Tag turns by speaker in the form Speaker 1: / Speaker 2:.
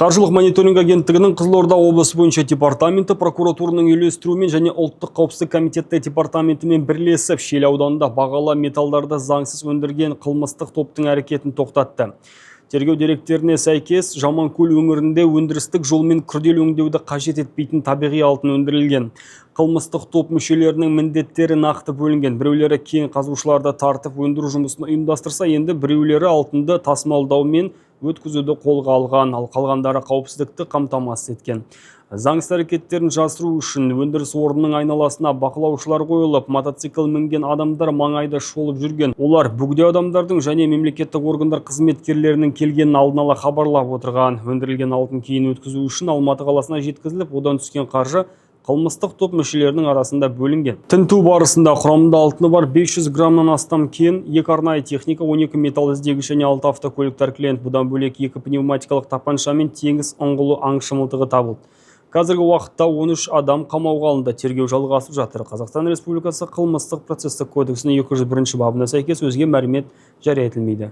Speaker 1: Қаржылық мониторинг агенттігінің Қызылорда облысы бойынша департаменті прокуратураның үйлестіруімен және ұлттық қауіпсіздік комитеті департаментімен бірлесіп Шиелі ауданында бағалы металдарды заңсыз өндірген қылмыстық топтың әрекетін тоқтатты. Тергеу деректеріне сәйкес, Жаманкөл өңірінде өндірістік жолмен күрделі өңдеуді қажет етпейтін табиғи алтын өндірілген. Қылмыстық топ мүшелерінің міндеттері нақты бөлінген. Біреулері кен қазушыларды тартып өндіру жұмысын ұйымдастырса, енді біреулері алтынды тасымалдаумен өткізуді қолға алған, ал қалғандары қауіпсіздікті қамтамасыз еткен. Заңсыз әрекеттерін жасыру үшін өндіріс орнының айналасына бақылаушылар қойылып, мотоцикл мінген адамдар маңайда шолып жүрген. Олар бөгде адамдардың және мемлекеттік органдар қызметкерлерінің келгенін алдын ала хабарлап отырған. Өндірілген алтын кейін өткізу үшін Алматы қаласына жеткізіліп, одан түскен қаржы қылмыстық топ мүшелерінің арасында бөлінген. Тінту барысында құрамында алтыны бар 500 граммнан астам кен, 2 арнайы техника, 12 металл іздегіш және 6 автокөлік тәркіленді. Бұдан бөлек 2 пневматикалық тапанша мен теңіз ұңғылы аңшы мылтығы табылды. Қазіргі уақытта 13 адам қамауға алынды. Тергеу жалғасып жатыр. Қазақстан Республикасы қылмыстық процестік кодексінің 201 бабына сәйкес өзге мәлімет жария етілмейді.